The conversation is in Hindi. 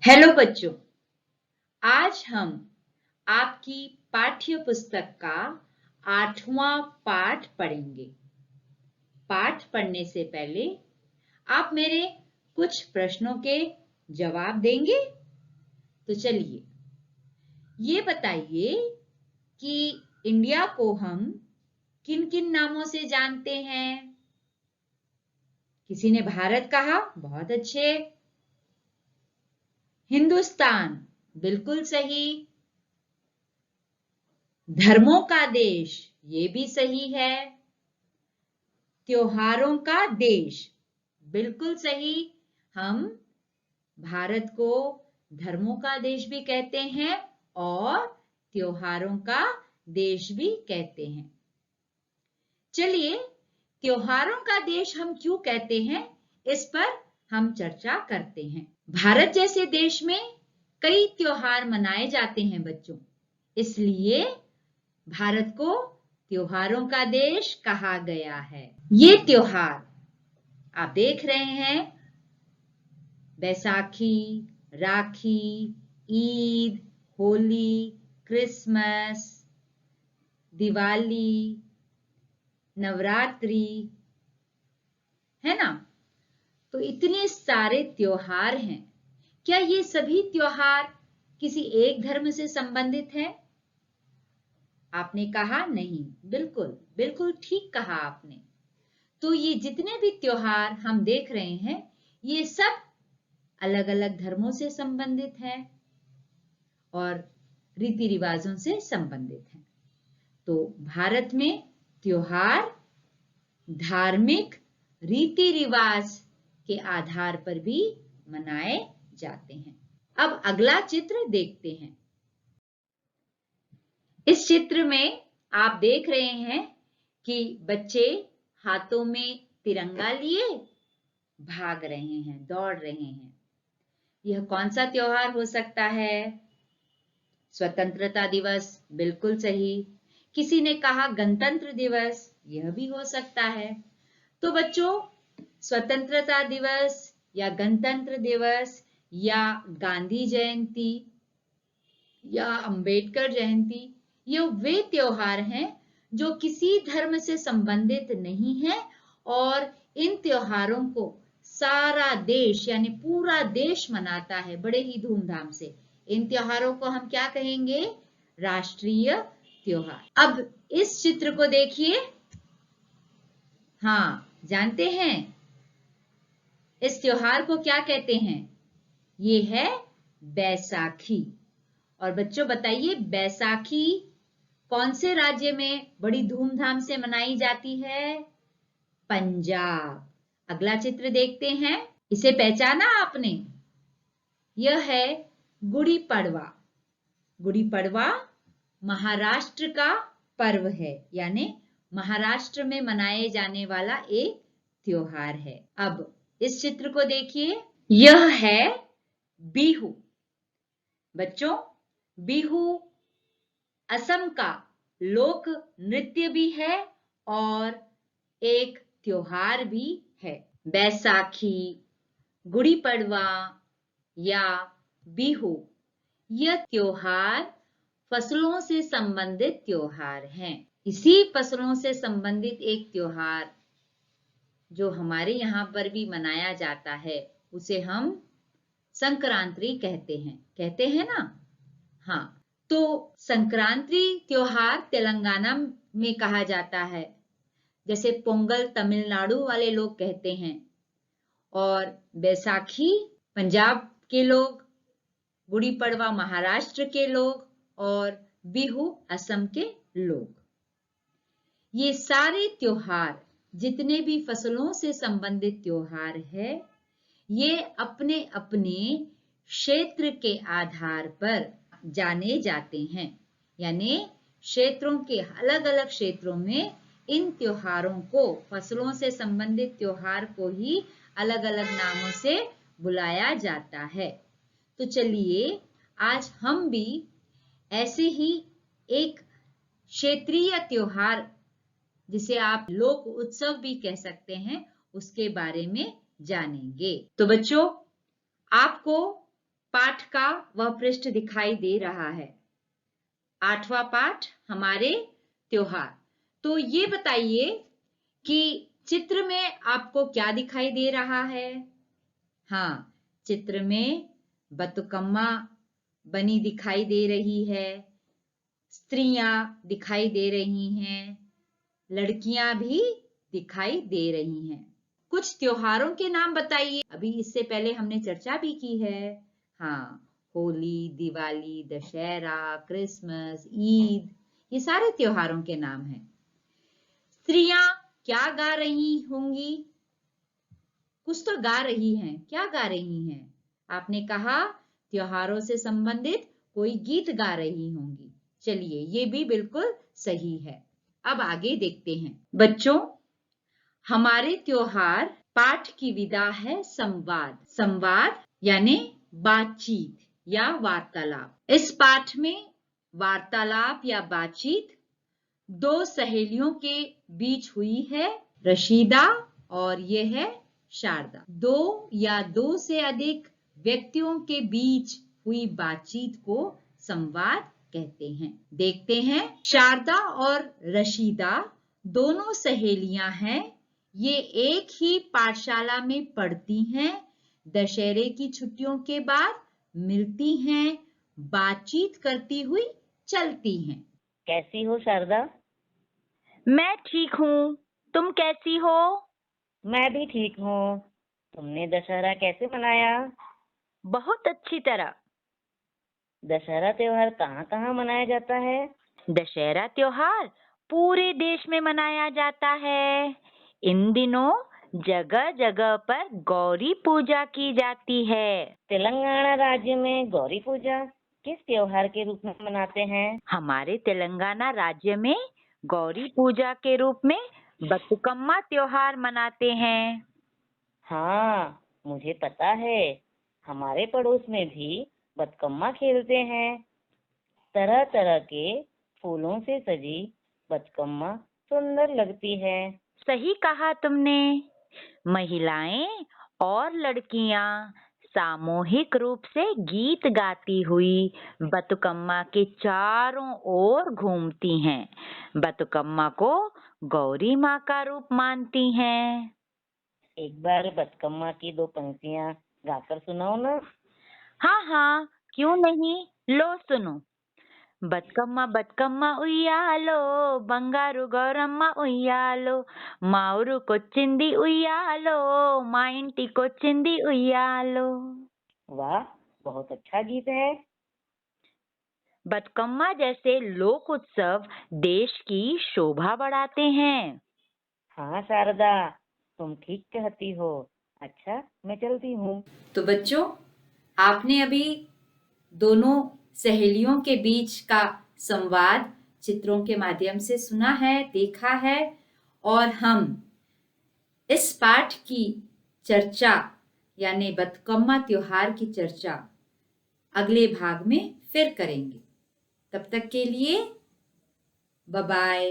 हेलो बच्चों, आज हम आपकी पाठ्य पुस्तक का 8वां पाठ पढ़ेंगे। पाठ पढ़ने से पहले आप मेरे कुछ प्रश्नों के जवाब देंगे। तो चलिए, ये बताइए कि इंडिया को हम किन-किन नामों से जानते हैं? किसी ने भारत कहा, बहुत अच्छे। हिंदुस्तान, बिल्कुल सही। धर्मों का देश, ये भी सही है। त्योहारों का देश, बिल्कुल सही। हम भारत को धर्मों का देश भी कहते हैं और त्योहारों का देश भी कहते हैं। चलिए, त्योहारों का देश हम क्यों कहते हैं, इस पर हम चर्चा करते हैं। भारत जैसे देश में कई त्योहार मनाए जाते हैं बच्चों, इसलिए भारत को त्योहारों का देश कहा गया है। ये त्योहार आप देख रहे हैं, बैसाखी, राखी, ईद, होली, क्रिसमस, दिवाली, नवरात्रि, है ना? तो इतने सारे त्योहार हैं। क्या ये सभी त्योहार किसी एक धर्म से संबंधित हैं? आपने कहा नहीं, बिल्कुल बिल्कुल ठीक कहा आपने। तो ये जितने भी त्योहार हम देख रहे हैं, ये सब अलग-अलग धर्मों से संबंधित हैं और रीति रिवाजों से संबंधित हैं। तो भारत में त्योहार धार्मिक रीति रिवाज के आधार पर भी मनाए जाते हैं। अब अगला चित्र देखते हैं। इस चित्र में आप देख रहे हैं कि बच्चे हाथों में तिरंगा लिए भाग रहे हैं, दौड़ रहे हैं। यह कौन सा त्योहार हो सकता है? स्वतंत्रता दिवस, बिल्कुल सही। किसी ने कहा गणतंत्र दिवस, यह भी हो सकता है। तो बच्चों, स्वतंत्रता दिवस या गणतंत्र दिवस या गांधी जयंती या अंबेडकर जयंती, ये वे त्योहार हैं जो किसी धर्म से संबंधित नहीं है और इन त्योहारों को सारा देश यानी पूरा देश मनाता है बड़े ही धूमधाम से। इन त्योहारों को हम क्या कहेंगे? राष्ट्रीय त्योहार। अब इस चित्र को देखिए। हाँ, जानते हैं इस त्योहार को क्या कहते हैं? ये है बैसाखी। और बच्चों बताइए, बैसाखी कौन से राज्य में बड़ी धूमधाम से मनाई जाती है? पंजाब। अगला चित्र देखते हैं। इसे पहचाना आपने? यह है गुड़ी पड़वा। गुड़ी पड़वा महाराष्ट्र का पर्व है, यानी महाराष्ट्र में मनाए जाने वाला एक त्योहार है। अब इस चित्र को देखिए। यह है बिहू। बच्चों, बिहू असम का लोक नृत्य भी है और एक त्योहार भी है। बैसाखी, गुड़ी पड़वा या बिहू, यह त्योहार फसलों से संबंधित त्योहार हैं। इसी फसलों से संबंधित एक त्योहार जो हमारे यहाँ पर भी मनाया जाता है, उसे हम संक्रांति कहते हैं ना? हाँ, तो संक्रांति त्योहार तेलंगाना में कहा जाता है, जैसे पोंगल तमिलनाडु वाले लोग कहते हैं, और बैसाखी पंजाब के लोग, गुड़ी पड़वा महाराष्ट्र के लोग और बिहू असम के लोग। ये सारे त्योहार, जितने भी फसलों से संबंधित त्योहार है, ये अपने अपने क्षेत्र के आधार पर जाने जाते हैं। यानी क्षेत्रों के अलग-अलग क्षेत्रों में इन त्योहारों को, फसलों से संबंधित त्योहार को ही अलग-अलग नामों से बुलाया जाता है। तो चलिए, आज हम भी ऐसे ही एक क्षेत्रीय त्योहार, जिसे आप लोक उत्सव भी कह सकते हैं, उसके बारे में जानेंगे। तो बच्चों, आपको पाठ का वह पृष्ठ दिखाई दे रहा है। 8वां पाठ हमारे त्योहार। तो ये बताइए कि चित्र में आपको क्या दिखाई दे रहा है? हाँ, चित्र में बतुकम्मा बनी दिखाई दे रही है, स्त्रियां दिखाई दे रही हैं, लड़कियां भी दिखाई दे रही हैं। कुछ त्योहारों के नाम बताइए। अभी इससे पहले हमने चर्चा भी की है। हाँ, होली, दिवाली, दशहरा, क्रिसमस, ईद, ये सारे त्योहारों के नाम हैं। स्त्रियां क्या गा रही होंगी? कुछ तो गा रही हैं। क्या गा रही हैं? आपने कहा त्योहारों से संबंधित कोई गीत गा रही होंगी। चलिए, ये भी बिल्कुल सही है। अब आगे देखते हैं। बच्चों, हमारे त्योहार पाठ की विधा है संवाद। संवाद यानी बातचीत या वार्तालाप। इस पाठ में वार्तालाप या बातचीत दो सहेलियों के बीच हुई है, रशीदा और ये है शारदा। दो या दो से अधिक व्यक्तियों के बीच हुई बातचीत को संवाद कहते हैं। देखते हैं, शारदा और रशीदा दोनों सहेलियां हैं। ये एक ही पाठशाला में पढ़ती हैं। दशहरे की छुट्टियों के बाद मिलती हैं, बातचीत करती हुई चलती हैं। कैसी हो शारदा? मैं ठीक हूँ। तुम कैसी हो? मैं भी ठीक हूँ। तुमने दशहरा कैसे मनाया? बहुत अच्छी तरह। दशहरा त्योहार कहाँ कहाँ मनाया जाता है? दशहरा त्योहार पूरे देश में मनाया जाता है। इन दिनों जगह जगह पर गौरी पूजा की जाती है। तेलंगाना राज्य में गौरी पूजा किस त्योहार के रूप में मनाते हैं? हमारे तेलंगाना राज्य में गौरी पूजा के रूप में बतुकम्मा त्योहार मनाते हैं। हाँ, मुझे पता है। हमारे पड़ोस में भी बतकम्मा खेलते हैं। तरह तरह के फूलों से सजी बतकम्मा सुंदर लगती है। सही कहा तुमने। महिलाएं और लड़कियां सामूहिक रूप से गीत गाती हुई बतुकम्मा के चारों ओर घूमती हैं। बतुकम्मा को गौरी माँ का रूप मानती हैं। एक बार बतकम्मा की दो पंक्तियाँ गाकर सुनाओ ना। हाँ हाँ, क्यों नहीं। लो सुनो। బతుకమ్మ బతుకమ్మ ఉయ్యాలో బంగారు గౌరమ్మ ఉయ్యాలో మా ఊరుకొచ్చింది ఉయ్యాలో మా ఇంటికొచ్చింది ఉయ్యాలో। वाह, बहुत अच्छा गीत है। बतकम्मा जैसे लोक उत्सव देश की शोभा बढ़ाते हैं। हाँ शारदा, तुम ठीक कहती हो। अच्छा, मैं चलती हूँ। तो बच्चों, आपने अभी दोनों सहेलियों के बीच का संवाद चित्रों के माध्यम से सुना है, देखा है, और हम इस पाठ की चर्चा यानी बतकम्मा त्योहार की चर्चा अगले भाग में फिर करेंगे। तब तक के लिए बाय बाय।